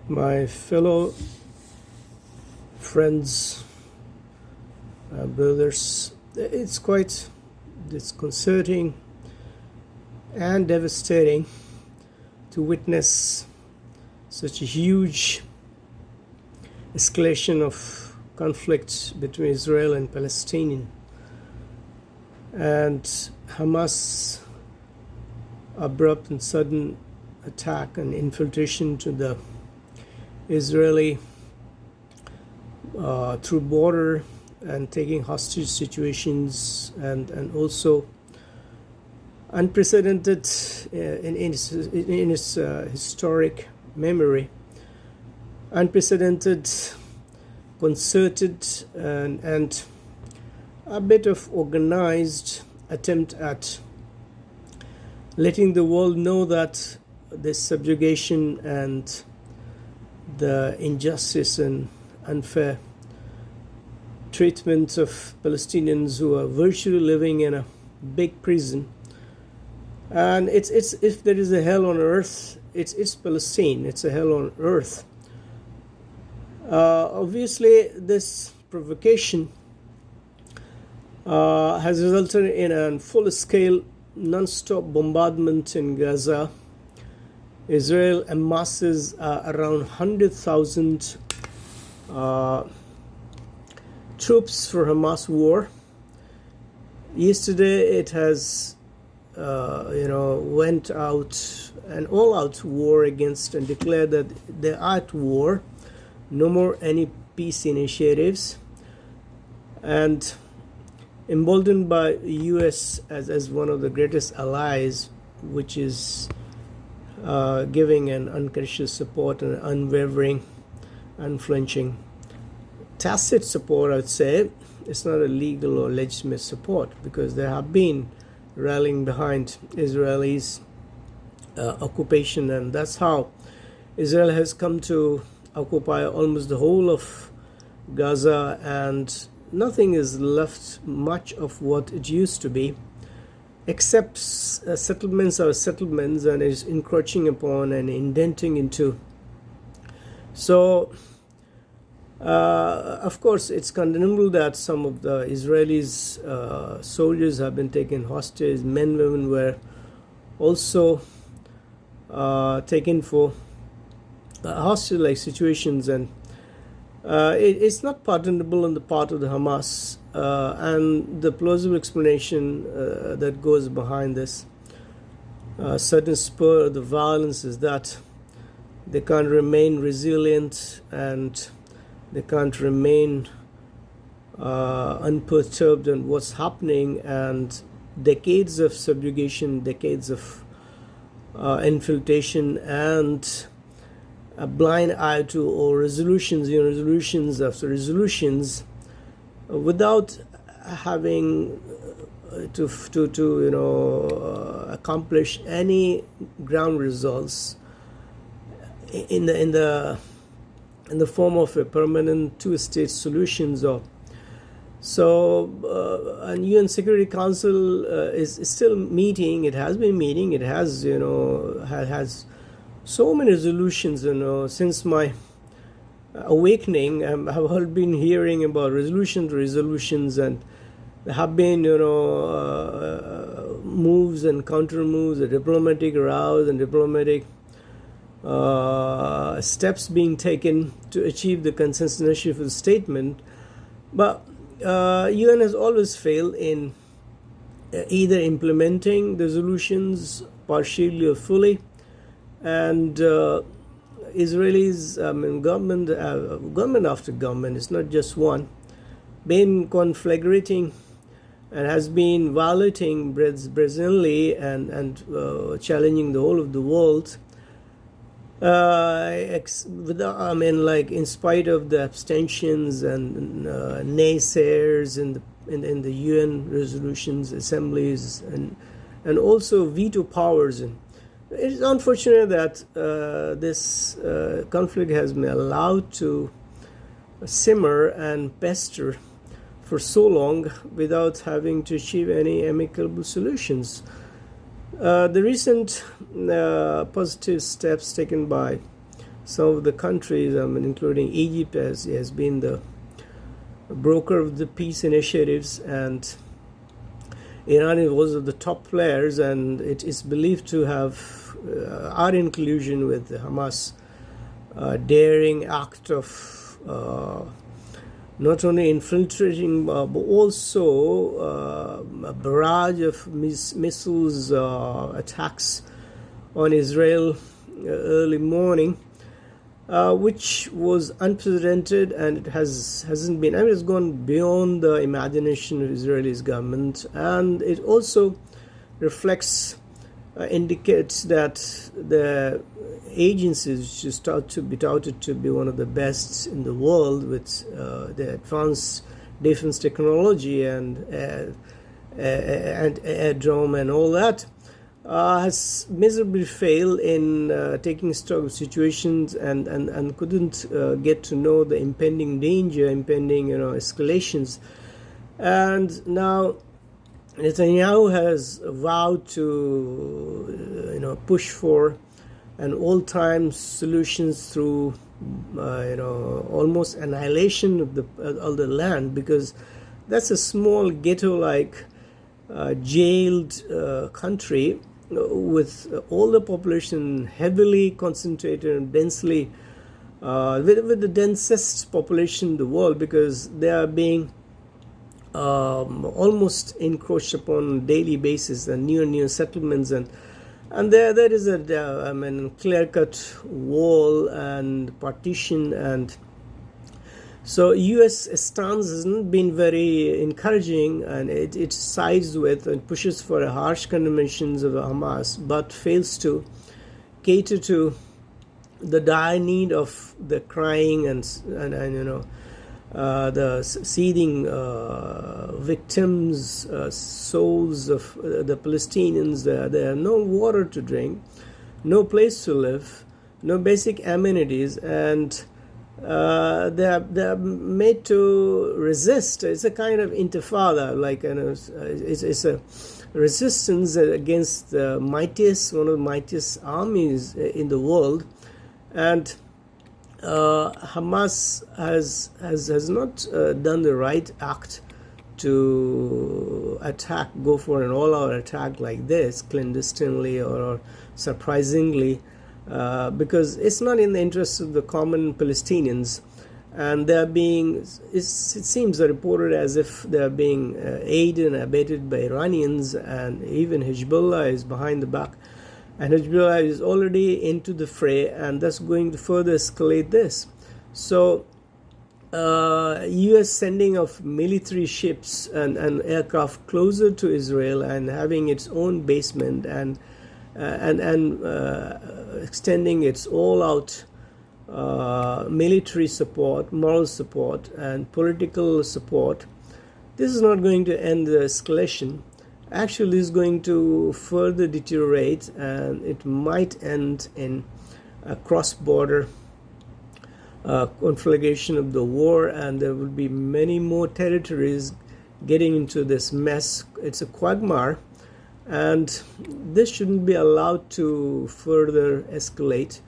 My fellow friends, brothers, it's quite disconcerting and devastating to witness such a huge escalation of conflict between Israel and Palestinian, and Hamas abrupt and sudden attack and infiltration to the Israeli through border and taking hostage situations, and also unprecedented in its historic memory, unprecedented, concerted, and a bit of organized attempt at letting the world know that this subjugation and the injustice and unfair treatment of Palestinians who are virtually living in a big prison. And it's if there is a hell on earth, it's Palestine. It's a hell on earth. Obviously, this provocation has resulted in a full-scale, non-stop bombardment in Gaza. Israel amasses around 100,000 troops for Hamas war. Yesterday, it has, went out an all-out war against and declared that they are at war. No more any peace initiatives. And emboldened by the U.S. as one of the greatest allies, which is giving an unconditional support and unwavering, unflinching, tacit support, I would say. It's not a legal or legitimate support, because they have been rallying behind Israelis' occupation, and that's how Israel has come to occupy almost the whole of Gaza, and nothing is left much of what it used to be, except settlements are settlements, and is encroaching upon and indenting into. So, of course, it's condemnable that some of the Israelis soldiers have been taken hostage. Men, women were also taken for hostage-like situations, and it's not pardonable on the part of the Hamas. And the plausible explanation that goes behind this sudden spur of the violence is that they can't remain resilient, and they can't remain unperturbed on what's happening, and decades of subjugation, decades of infiltration, and a blind eye to all resolutions, resolutions after resolutions, without having to accomplish any ground results in the form of a permanent two-state solutions. Or so, and UN Security Council is still meeting. It has been meeting. It has has so many resolutions. Since my awakening, I've all been hearing about resolutions, and there have been moves and counter moves, the diplomatic rows and diplomatic steps being taken to achieve the consensus necessary for the statement. But UN has always failed in either implementing the resolutions partially or fully, and Israelis, government after government, it's not just one, been conflagrating and has been violating brazenly and challenging the whole of the world. In spite of the abstentions and naysayers in the UN resolutions, assemblies, and also veto powers. And it is unfortunate that this conflict has been allowed to simmer and pester for so long without having to achieve any amicable solutions. The recent positive steps taken by some of the countries, including Egypt, has been the broker of the peace initiatives, and Iran is one of the top players, and it is believed to have our inclusion with the Hamas daring act of not only infiltrating but also a barrage of missiles attacks on Israel early morning, which was unprecedented, and it hasn't been. I mean, it's gone beyond the imagination of Israeli's government, and it also reflects, indicates that the agencies, which is touted to be one of the best in the world with the advanced defense technology and aerodrome and all that, has miserably failed in taking stock of situations and couldn't get to know the impending danger, impending escalations. And now Netanyahu has vowed to push for an all-time solutions through almost annihilation of the land, because that's a small ghetto-like jailed country with all the population heavily concentrated and densely with the densest population in the world, because they are being almost encroached upon on a daily basis, and new settlements, and there is a clear-cut wall and partition, and so U.S. stance hasn't been very encouraging, and it sides with and pushes for a harsh condemnations of Hamas, but fails to cater to the dire need of the crying and the seething victims, souls of the Palestinians. There are no water to drink, no place to live, no basic amenities, and they are made to resist. It's a kind of intifada, like it's a resistance against the mightiest, one of the mightiest armies in the world, and Hamas has not done the right act to go for an all-out attack like this, clandestinely or surprisingly, because it's not in the interest of the common Palestinians, and they're being, it seems reported as if they're being aided and abetted by Iranians, and even Hezbollah is behind the back. And Hezbollah is already into the fray, and that's going to further escalate this. So, U.S. sending of military ships and aircraft closer to Israel and having its own basement and extending its all-out military support, moral support, and political support, this is not going to end the escalation. Actually is going to further deteriorate, and it might end in a cross-border conflagration of the war, and there will be many more territories getting into this mess. It's a quagmire, and this shouldn't be allowed to further escalate.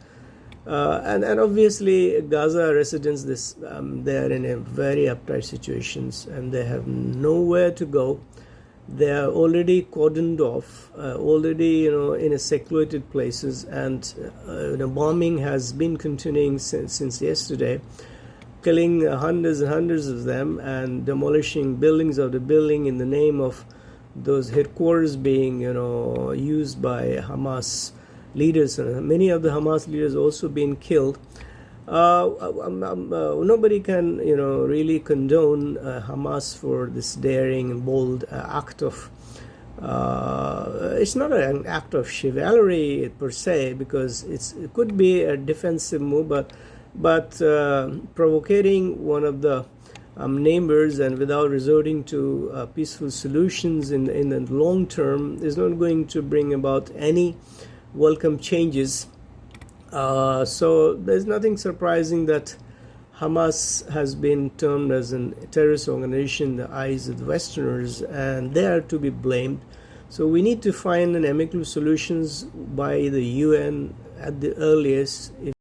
And obviously Gaza residents, they are in a very uptight situations, and they have nowhere to go. They are already cordoned off, already in a secluded places, and bombing has been continuing since yesterday, killing hundreds and hundreds of them, and demolishing buildings after building in the name of those headquarters being used by Hamas leaders. Many of the Hamas leaders also been killed. Nobody can really condone Hamas for this daring and bold act of it's not an act of chivalry per se, because it could be a defensive move, but provoking one of the neighbors, and without resorting to peaceful solutions in the long term, is not going to bring about any welcome changes. So there's nothing surprising that Hamas has been termed as a terrorist organization in the eyes of the Westerners, and they are to be blamed. So we need to find an amicable solutions by the UN at the earliest.